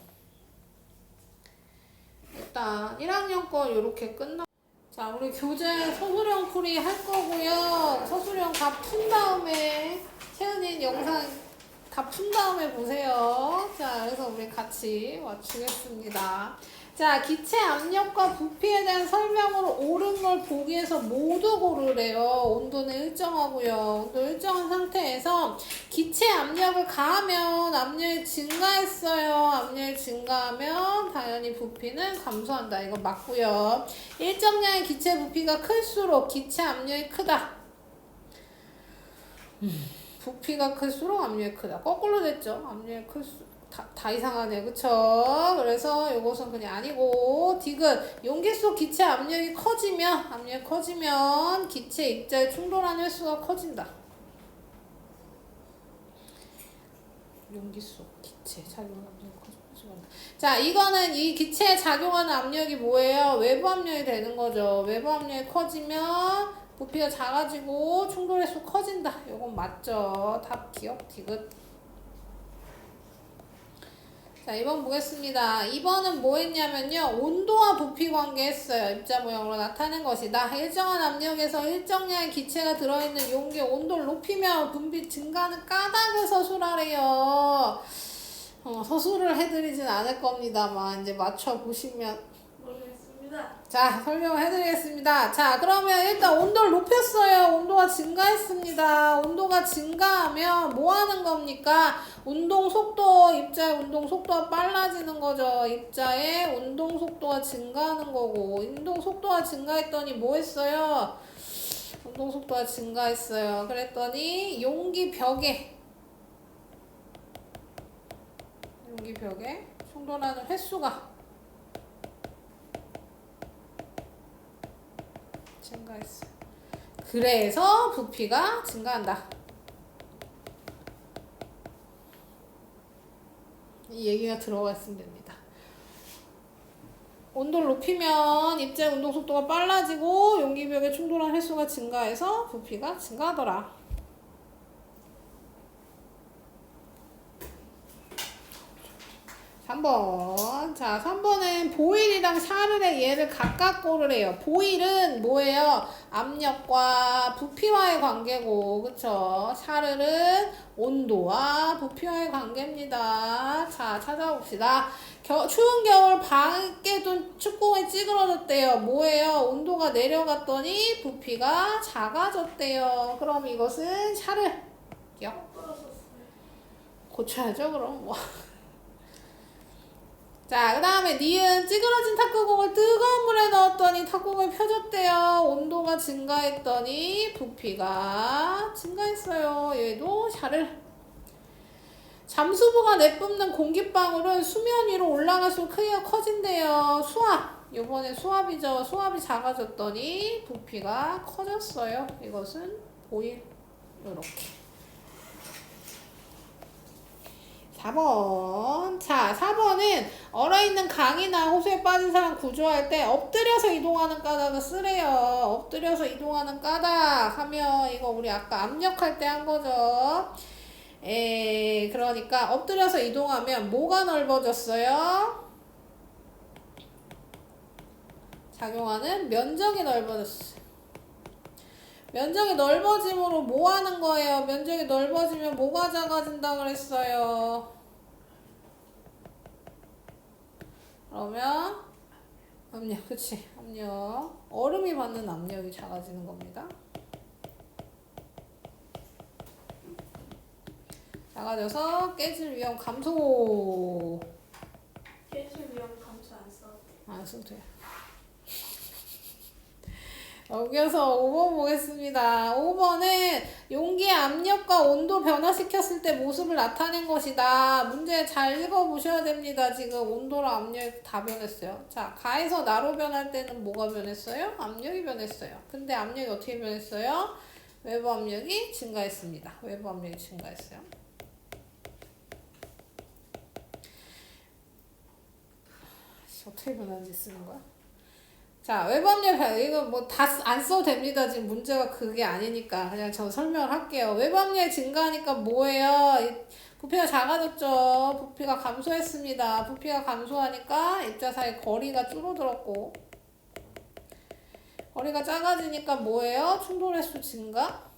일단 1학년 거 요렇게 끝나. 자, 우리 교재 서술형 풀이 할 거고요. 서술형 다 푼 다음에 채은이 영상 다 푼 다음에 보세요. 자, 그래서 우리 같이 맞추겠습니다. 자, 기체 압력과 부피에 대한 설명으로 옳은 걸 보기 위해서 모두 고르래요. 온도는 일정하고요. 온도 일정한 상태에서 기체 압력을 가하면 압력이 증가했어요. 압력이 증가하면 당연히 부피는 감소한다. 이거 맞고요. 일정량의 기체 부피가 클수록 기체 압력이 크다. 부피가 클수록 압력이 크다. 거꾸로 됐죠. 압력이 클수록. 다 이상하네. 그쵸? 그래서 요것은 그냥 아니고, 디귿. 용기 속 기체 압력이 커지면 기체 입자에 충돌하는 횟수가 커진다. 용기 속 기체 작용하는 압력이 커진다. 자, 이거는 이 기체에 작용하는 압력이 뭐예요? 외부 압력이 되는 거죠. 외부 압력이 커지면 부피가 작아지고 충돌 횟수 커진다. 요건 맞죠? 답 기억 디귿. 자, 2번 보겠습니다. 2번은 뭐 했냐면요. 온도와 부피 관계 했어요. 입자 모형으로 나타낸 것이다. 일정한 압력에서 일정량의 기체가 들어있는 용기의 온도를 높이면 분비 증가하는 까닭을 서술하래요. 서술을 해드리진 않을 겁니다만 이제 맞춰보시면. 모르겠습니다. 자, 설명을 해드리겠습니다. 자, 그러면 일단 온도를 높였어요. 온도가 증가했습니다. 온도가 증가하면 뭐 하는 겁니까? 입자의 운동 속도가 빨라지는 거죠. 입자의 운동 속도가 증가하는 거고, 운동 속도가 증가했더니 뭐 했어요? 운동 속도가 증가했어요. 그랬더니 용기벽에 충돌하는 횟수가 증가했어요. 그래서 부피가 증가한다. 이 얘기가 들어가 있으면 됩니다. 온도를 높이면 입자의 운동 속도가 빨라지고 용기벽에 충돌한 횟수가 증가해서 부피가 증가하더라. 3번. 자, 3번은 보일이랑 샤를의 예를 각각 고르래요. 보일은 뭐예요? 압력과 부피와의 관계고, 그쵸? 샤를은 온도와 부피와의 관계입니다. 자, 찾아봅시다. 추운 겨울 밖에 둔 축구공이 찌그러졌대요. 뭐예요? 온도가 내려갔더니 부피가 작아졌대요. 그럼 이것은 샤를. 부러졌어요. 고쳐야죠, 그럼. 뭐. 자, 그 다음에 니은 찌그러진 탁구공을 뜨거운 물에 넣었더니 탁구공이 펴졌대요. 온도가 증가했더니 부피가 증가했어요. 얘도 샤를. 잠수부가 내뿜는 공기방울은 수면 위로 올라갈수록 크기가 커진대요. 수압. 요번에 수압이죠. 수압이 작아졌더니 부피가 커졌어요. 이것은 보일. 요렇게. 4번. 자, 4번은 얼어있는 강이나 호수에 빠진 사람 구조할 때 엎드려서 이동하는 까닭을 쓰래요. 엎드려서 이동하는 까닭 하면 이거 우리 아까 압력할 때 한 거죠. 그러니까 엎드려서 이동하면 뭐가 넓어졌어요? 작용하는 면적이 넓어졌어요. 면적이 넓어짐으로 뭐 하는 거예요? 면적이 넓어지면 뭐가 작아진다 그랬어요? 그러면 압력, 그치? 압력. 얼음이 받는 압력이 작아지는 겁니다. 작아져서 깨질 위험 감소. 깨질 위험 감소 안 써도 돼. 안 써도 돼요. 여기서 5번 보겠습니다. 5번은 용기의 압력과 온도 변화시켰을 때 모습을 나타낸 것이다. 문제 잘 읽어보셔야 됩니다. 지금 온도랑 압력이 다 변했어요. 자, 가에서 나로 변할 때는 뭐가 변했어요? 압력이 변했어요. 근데 압력이 어떻게 변했어요? 외부 압력이 증가했습니다. 외부 압력이 증가했어요. 어떻게 변하는지 쓰는 거야? 자, 외부 압력, 이거 뭐 다 안 써도 됩니다. 지금 문제가 그게 아니니까. 그냥 저 설명을 할게요. 외부 압력이 증가하니까 뭐예요? 부피가 작아졌죠. 부피가 감소했습니다. 부피가 감소하니까 입자 사이 거리가 줄어들었고. 거리가 작아지니까 뭐예요? 충돌 횟수 증가?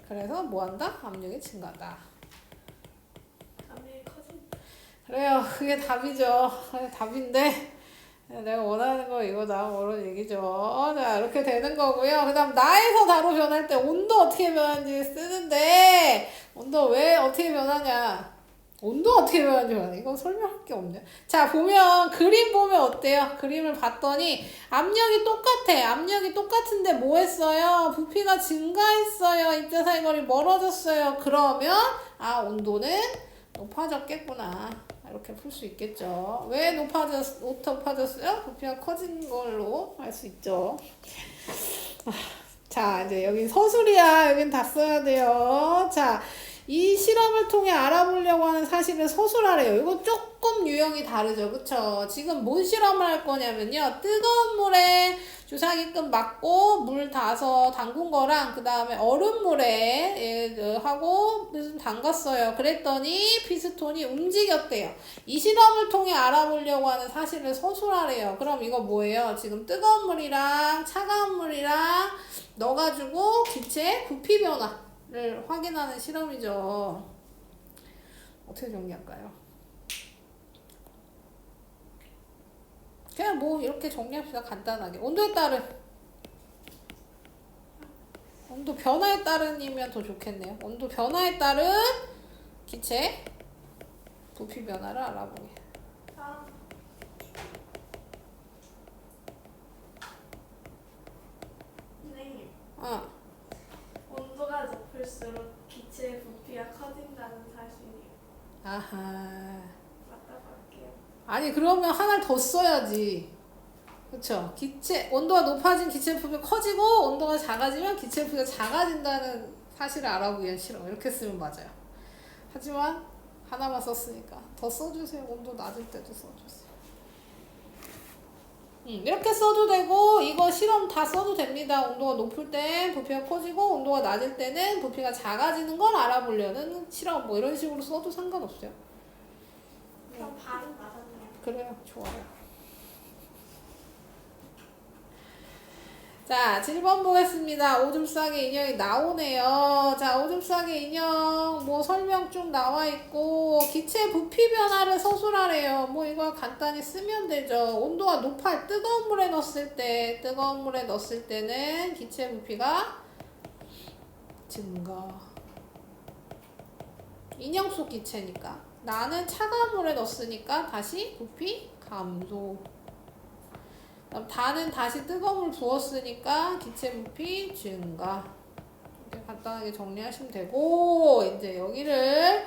그래서 뭐 한다? 압력이 증가한다. 압력이 커진다. 그래요. 그게 답이죠. 답인데 내가 원하는 거 이거다. 그런 얘기죠. 자, 이렇게 되는 거고요. 그 다음 나에서 나로 변할 때 온도 어떻게 변하는지 쓰는데 온도 왜 어떻게 변하냐. 온도 어떻게 변하는지 이거 설명할 게 없네요. 자, 보면 그림 보면 어때요? 그림을 봤더니 압력이 똑같아. 압력이 똑같은데 뭐 했어요? 부피가 증가했어요. 입자 사이 거리 멀어졌어요. 그러면 온도는 높아졌겠구나. 이렇게 풀 수 있겠죠. 왜 높아졌어요? 부피가 커진 걸로 알 수 있죠. 자, 이제 여기 서술이야. 여긴 다 써야 돼요. 자, 이 실험을 통해 알아보려고 하는 사실을 서술하래요. 이거 조금 유형이 다르죠. 그쵸? 지금 뭔 실험을 할 거냐면요. 뜨거운 물에 주사기끔 맞고 물 타서 담근 거랑 그 다음에 얼음물에 하고 좀 담갔어요. 그랬더니 피스톤이 움직였대요. 이 실험을 통해 알아보려고 하는 사실을 서술하래요. 그럼 이거 뭐예요? 지금 뜨거운 물이랑 차가운 물이랑 넣어가지고 기체의 부피 변화를 확인하는 실험이죠. 어떻게 정리할까요? 그냥 뭐 이렇게 정리합시다. 간단하게. 온도에 따른 온도 변화에 따른이면 더 좋겠네요. 온도 변화에 따른 기체 부피 변화를 알아보게. 선생님, 어. 온도가 높을수록 기체의 부피가 커진다는 사실이요. 아하. 맞다고 할게요. 아니 그러면 하나를 더 써야지. 그쵸? 온도가 높아진 기체 부피가 커지고 온도가 작아지면 기체 부피가 작아진다는 사실을 알아보기 위한 실험. 이렇게 쓰면 맞아요. 하지만 하나만 썼으니까 더 써주세요. 온도 낮을 때도 써주세요. 이렇게 써도 되고 이거 실험 다 써도 됩니다. 온도가 높을 때 부피가 커지고 온도가 낮을 때는 부피가 작아지는 걸 알아보려는 실험 뭐 이런 식으로 써도 상관없어요. 그럼 반은 맞았네요. 그래요. 좋아요. 자, 7번 보겠습니다. 오줌 싸개 인형이 나오네요. 자, 오줌 싸개 인형 뭐 설명 쭉 나와 있고 기체 부피 변화를 서술하래요. 뭐 이거 간단히 쓰면 되죠. 온도가 높아 뜨거운 물에 넣었을 때는 기체 부피가 증가. 인형 속 기체니까. 나는 차가운 물에 넣었으니까 다시 부피 감소. 그럼 다는 다시 뜨거운 물 부었으니까 기체 부피 증가. 이렇게 간단하게 정리하시면 되고 이제 여기를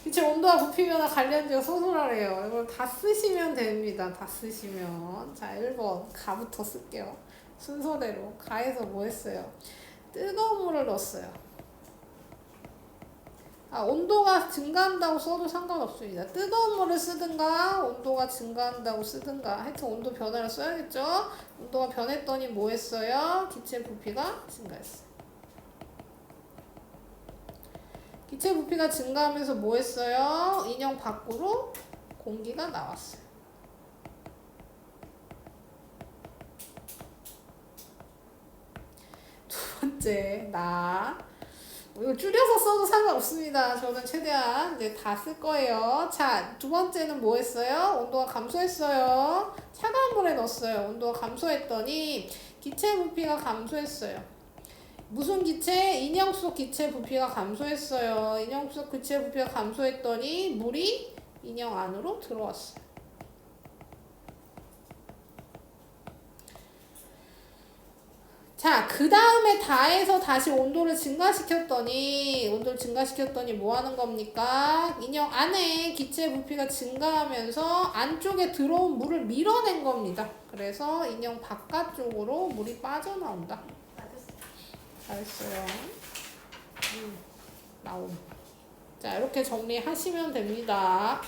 기체 온도와 부피 변화 관련지어 서술하래요. 이걸 다 쓰시면 됩니다. 다 쓰시면. 자, 1번 가부터 쓸게요. 순서대로. 가에서 뭐 했어요? 뜨거운 물을 넣었어요. 온도가 증가한다고 써도 상관없습니다. 뜨거운 물을 쓰든가 온도가 증가한다고 쓰든가 하여튼 온도 변화를 써야겠죠. 온도가 변했더니 뭐 했어요? 기체 부피가 증가했어요. 기체 부피가 증가하면서 뭐 했어요? 인형 밖으로 공기가 나왔어요. 두 번째, 이거 줄여서 써도 상관없습니다. 저는 최대한 이제 다 쓸 거예요. 자, 두 번째는 뭐 했어요? 온도가 감소했어요. 차가운 물에 넣었어요. 온도가 감소했더니 기체 부피가 감소했어요. 무슨 기체? 인형 속 기체 부피가 감소했어요. 인형 속 기체 부피가 감소했더니 물이 인형 안으로 들어왔어요. 자, 그 다음에 다해서 다시 온도를 증가시켰더니 뭐 하는 겁니까? 인형 안에 기체 부피가 증가하면서 안쪽에 들어온 물을 밀어낸 겁니다. 그래서 인형 바깥쪽으로 물이 빠져나온다. 맞았어요. 잘했어요. 나옴. 자, 이렇게 정리하시면 됩니다.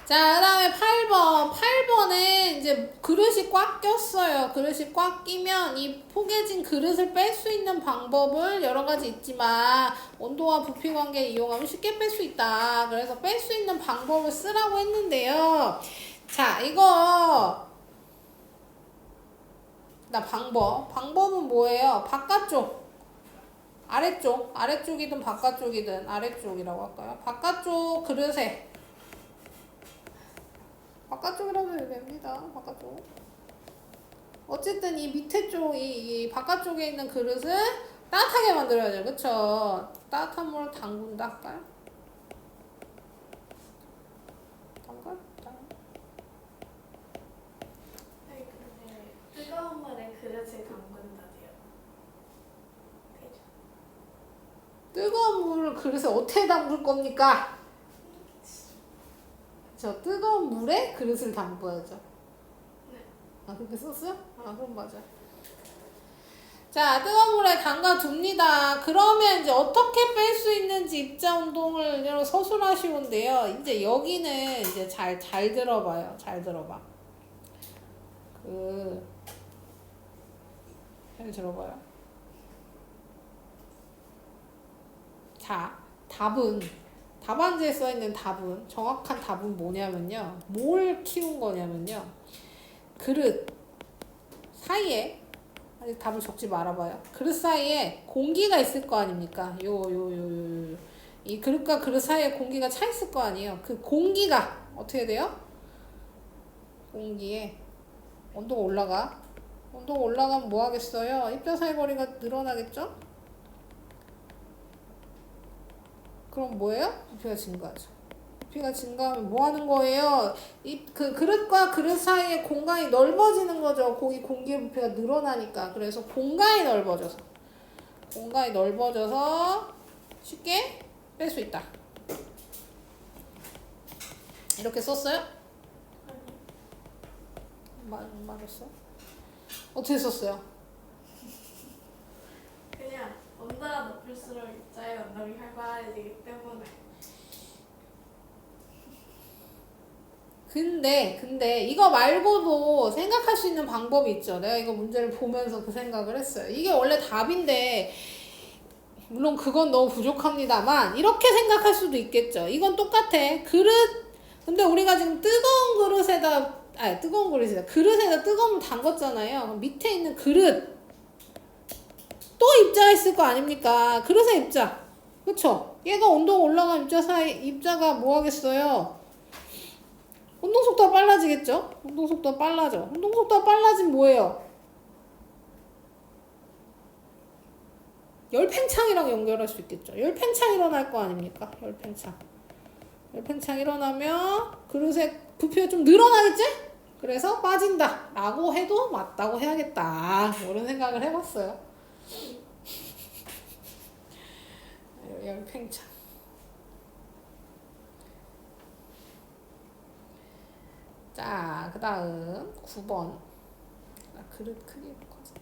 자, 그 다음에 8번. 8번에 이제 그릇이 꽉 꼈어요. 그릇이 꽉 끼면 이 포개진 그릇을 뺄 수 있는 방법을 여러 가지 있지만 온도와 부피 관계를 이용하면 쉽게 뺄 수 있다. 그래서 뺄 수 있는 방법을 쓰라고 했는데요. 자, 방법은 뭐예요? 바깥쪽. 아래쪽이든 바깥쪽이든 아래쪽이라고 할까요? 바깥쪽 그릇에 바깥쪽이라고 해도 됩니다. 바깥쪽. 어쨌든 이 밑에 쪽, 이 바깥쪽에 있는 그릇을 따뜻하게 만들어야죠. 그쵸? 따뜻한 물을 담근다 할까요? 아니 근데 뜨거운 물에 그릇을 담근다고요. 되죠. 뜨거운 물을 그릇에 어떻게 담글 겁니까? 저 뜨거운 물에 그릇을 담궈야죠. 네. 그렇게 썼어요? 그럼 맞아. 자, 뜨거운 물에 담가둡니다. 그러면 이제 어떻게 뺄 수 있는지 입자 운동을 서술하시는데요. 이제 여기는 이제 잘 들어봐요. 잘 들어봐. 잘 들어봐요. 자, 답안지에 써있는 정확한 답은 뭐냐면요. 뭘 키운 거냐면요. 그릇 사이에, 아직 답을 적지 말아봐요. 그릇 사이에 공기가 있을 거 아닙니까? 이 그릇과 그릇 사이에 공기가 차 있을 거 아니에요. 그 공기가 어떻게 돼요? 공기에 온도가 올라가. 온도가 올라가면 뭐 하겠어요? 입자 사이 거리가 늘어나겠죠? 그럼 뭐예요? 부피가 증가하죠. 부피가 증가하면 뭐 하는 거예요? 그 그릇과 그릇 사이에 공간이 넓어지는 거죠. 거기 공기의 부피가 늘어나니까. 그래서 공간이 넓어져서 쉽게 뺄 수 있다. 이렇게 썼어요? 맞았어? 어떻게 썼어요? 그냥 온도가 높을수록 입자의 운동이 활발해지기 때문에. 근데 이거 말고도 생각할 수 있는 방법이 있죠. 내가 이거 문제를 보면서 그 생각을 했어요. 이게 원래 답인데 물론 그건 너무 부족합니다만 이렇게 생각할 수도 있겠죠. 이건 똑같아. 근데 우리가 지금 뜨거운 그릇에다 뜨거운 물 담궜잖아요. 그럼 밑에 있는 그릇 또 입자가 있을 거 아닙니까? 그릇에 입자. 그쵸? 얘가 온도가 올라간 입자가 뭐 하겠어요? 운동 속도가 빨라지겠죠? 운동 속도가 빨라져. 운동 속도가 빨라지면 뭐예요? 열팽창이랑 연결할 수 있겠죠. 열팽창 일어날 거 아닙니까? 열팽창 일어나면 그릇에 부피가 좀 늘어나겠지? 그래서 빠진다 라고 해도 맞다고 해야겠다. 이런 생각을 해봤어요. 열팽창. 자, 그 다음 9번. 그릇 크기 커져.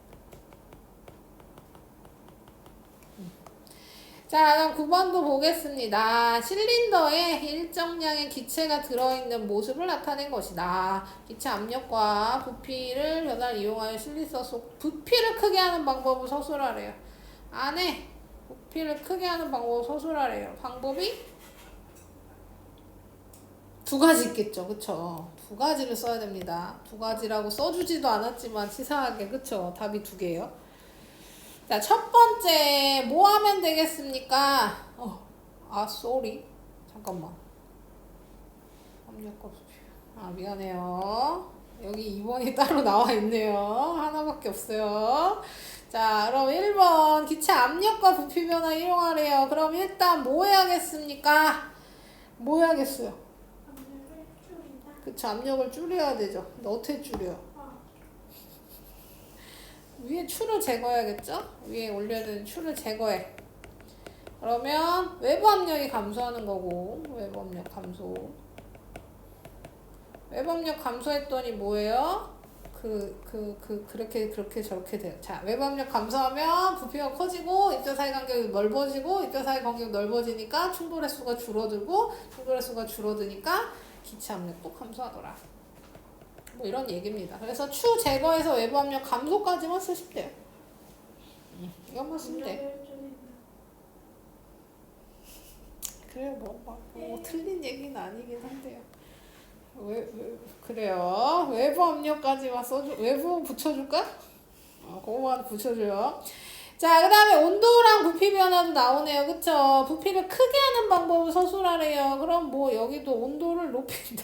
자, 그럼 9번도 보겠습니다. 실린더에 일정량의 기체가 들어있는 모습을 나타낸 것이다. 기체 압력과 부피를 변화를 이용하여 실린더 속 부피를 크게 하는 방법을 서술하래요. 안에 부피를 크게 하는 방법을 서술하래요. 방법이 두 가지 있겠죠. 그쵸? 두 가지를 써야 됩니다. 두 가지라고 써주지도 않았지만 치사하게. 그쵸? 답이 두 개예요. 자, 첫 번째 뭐 하면 되겠습니까? 쏘리. 잠깐만. 압력과 부피. 미안해요. 여기 2번이 따로 나와 있네요. 하나밖에 없어요. 자, 그럼 1번 기체 압력과 부피 변화 이용하래요. 그럼 일단 뭐 해야겠습니까? 뭐 해야겠어요? 압력을 줄인다. 그쵸, 압력을 줄여야 되죠. 근데 어떻게 줄여? 위에 추를 제거해야겠죠? 위에 올려야 되는 추를 제거해. 그러면 외부 압력이 감소하는 거고, 외부 압력 감소. 외부 압력 감소했더니 뭐예요? 그렇게 저렇게 돼요. 자, 외부 압력 감소하면 부피가 커지고, 입자 사이 간격이 넓어지고, 입자 사이 간격이 넓어지니까 충돌 횟수가 줄어들고, 충돌 횟수가 줄어드니까 기체 압력도 감소하더라. 뭐 이런 얘기입니다. 그래서 추 제거해서 외부 압력 감소까지만 쓰시면 돼요. 이것만 쓰면 돼. 압력을 줄인다. 그래요. 뭐 틀린 얘기는 아니긴 한데요. 그래요. 외부 압력까지만 외부 붙여줄까? 그거만 붙여줘요. 자, 그 다음에 온도랑 부피 변화도 나오네요. 그쵸? 부피를 크게 하는 방법을 서술하래요. 그럼 뭐 여기도 온도를 높인다.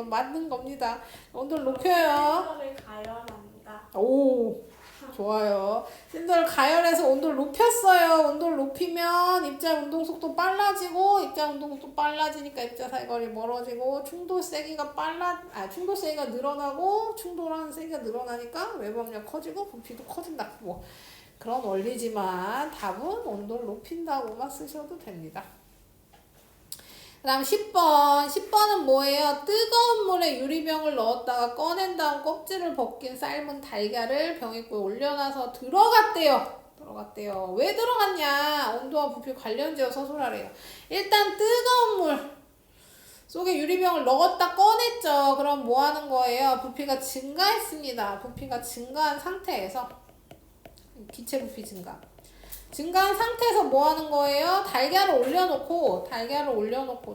맞는 겁니다. 온도를 높여요. 실린더를 가열한다. 오, 좋아요. 실린더를 가열해서 온도를 높였어요. 온도를 높이면 입자 운동 속도 빨라지고, 입자 운동 속도 빨라지니까 입자 사이거리 멀어지고, 충돌 세기가 늘어나고, 충돌하는 세기가 늘어나니까 외부 압력 커지고 부피도 커진다. 뭐 그런 원리지만 답은 온도를 높인다고만 쓰셔도 됩니다. 그 다음 10번. 10번은 뭐예요? 뜨거운 물에 유리병을 넣었다가 꺼낸 다음 껍질을 벗긴 삶은 달걀을 병입구에 올려놔서 들어갔대요. 왜 들어갔냐? 온도와 부피 관련지어 서술하래요. 일단 뜨거운 물 속에 유리병을 넣었다 꺼냈죠. 그럼 뭐 하는 거예요? 부피가 증가했습니다. 부피가 증가한 상태에서 기체 부피 증가한 상태에서 뭐 하는 거예요? 달걀을 올려놓고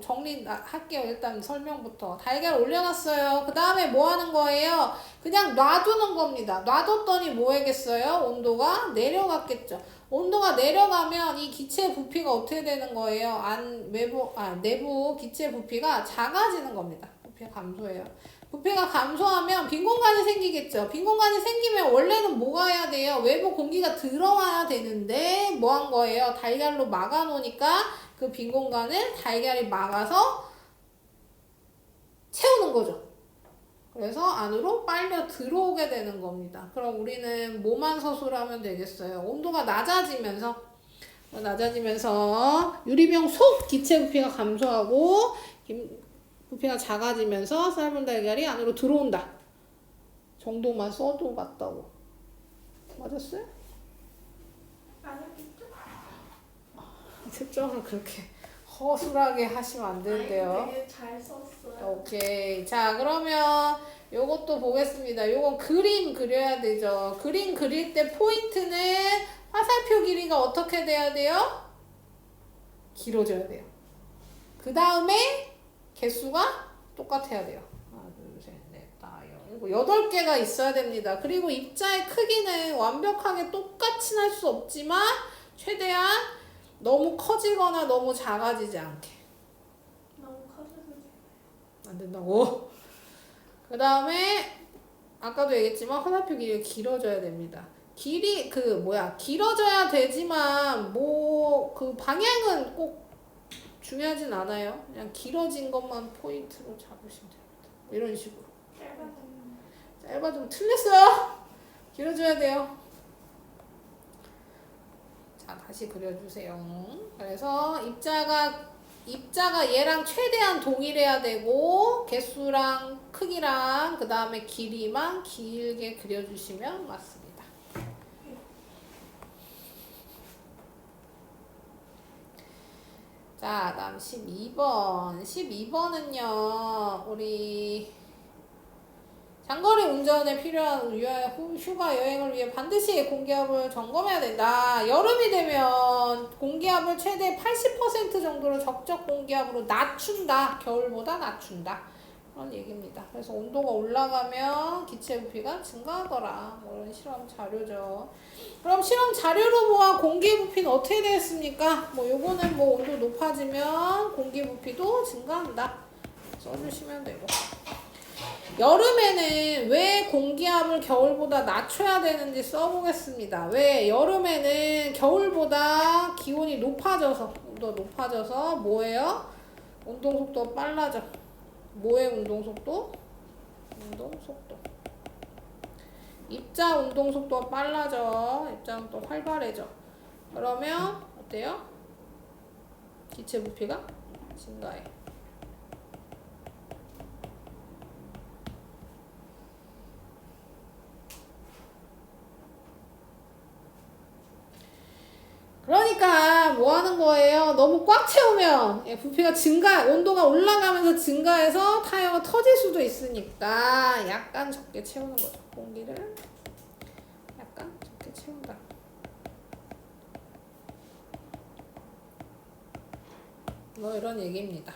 정리할게요. 일단 설명부터. 달걀을 올려놨어요. 그 다음에 뭐 하는 거예요? 그냥 놔두는 겁니다. 놔뒀더니 뭐 하겠어요? 온도가 내려갔겠죠. 온도가 내려가면 이 기체 부피가 어떻게 되는 거예요? 내부 기체 부피가 작아지는 겁니다. 부피가 감소해요. 부피가 감소하면 빈 공간이 생기겠죠. 빈 공간이 생기면 원래는 뭐가 해야 돼요? 외부 공기가 들어와야 되는데 뭐 한 거예요? 달걀로 막아 놓으니까 그 빈 공간을 달걀이 막아서 채우는 거죠. 그래서 안으로 빨려 들어오게 되는 겁니다. 그럼 우리는 뭐만 서술하면 되겠어요? 온도가 낮아지면서 유리병 속 기체 부피가 감소하고 부피가 작아지면서 삶은 달걀이 안으로 들어온다 정도만 써도 맞다고. 맞았어요? 맞았겠죠? 채점을 그렇게 허술하게 하시면 안 되는데요. 되게 잘 썼어요. 오케이. 자, 그러면 요것도 보겠습니다. 요건 그림 그려야 되죠. 그림 그릴 때 포인트는 화살표 길이가 어떻게 돼야 돼요? 길어져야 돼요. 그 다음에 개수가 똑같아야 돼요. 하나, 둘, 셋, 넷, 다, 일곱, 8개가 있어야 됩니다. 그리고 입자의 크기는 완벽하게 똑같이 할 수 없지만 최대한 너무 커지거나 너무 작아지지 않게. 너무 커져서 안 된다고? 그 다음에 아까도 얘기했지만 화살표 길이가 길어져야 됩니다. 길어져야 되지만 그 방향은 꼭 중요하진 않아요. 그냥 길어진 것만 포인트로 잡으시면 됩니다. 이런 식으로. 짧아지면 틀렸어요. 길어져야 돼요. 자, 다시 그려주세요. 그래서 입자가 얘랑 최대한 동일해야 되고 개수랑 크기랑 그 다음에 길이만 길게 그려주시면 맞습니다. 자, 다음 12번. 12번은요, 우리 장거리 운전에 필요한 휴가 여행을 위해 반드시 공기압을 점검해야 된다. 여름이 되면 공기압을 최대 80% 정도로 적적 공기압으로 낮춘다. 겨울보다 낮춘다. 그런 얘기입니다. 그래서 온도가 올라가면 기체 부피가 증가하더라. 뭐 이런 실험 자료죠. 그럼 실험 자료로 보아 공기 부피는 어떻게 되겠습니까? 뭐 요거는 뭐 온도 높아지면 공기 부피도 증가한다. 써주시면 되고. 여름에는 왜 공기압을 겨울보다 낮춰야 되는지 써보겠습니다. 왜? 여름에는 겨울보다 기온이 높아져서 뭐예요? 운동속도가 빨라져. 뭐의 운동속도? 운동속도. 입자 운동속도가 빨라져. 입자는 또 활발해져. 그러면 어때요? 기체 부피가 증가해. 그러니까 뭐 하는 거예요? 너무 꽉 채우면 부피가 온도가 올라가면서 증가해서 타이어가 터질 수도 있으니까 약간 적게 채우는 거죠. 공기를 약간 적게 채운다. 뭐 이런 얘기입니다.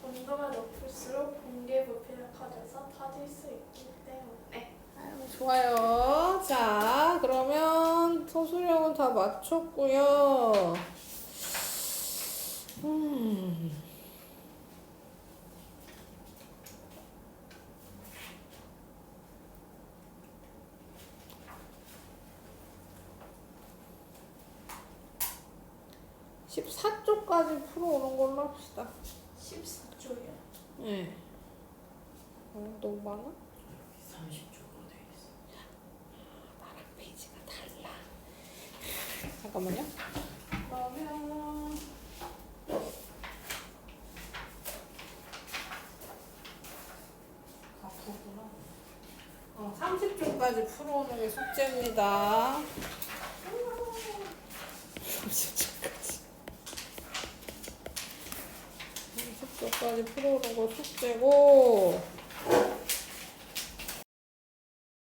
온도가 높을수록 공기 부피가 커져서 터질 수 있기 때문에. 아유, 좋아요. 자, 그러면 소수령은 다 맞췄고요. 14쪽까지 풀어오는 걸로 합시다. 14조요. 네. 너무 많아? 30초가 돼 있어. 나랑 페이지가 달라. 잠깐만요. 그러면 30쪽까지 풀어오는 게 숙제입니다. 30쪽까지. 30쪽까지 풀어오는 거 숙제고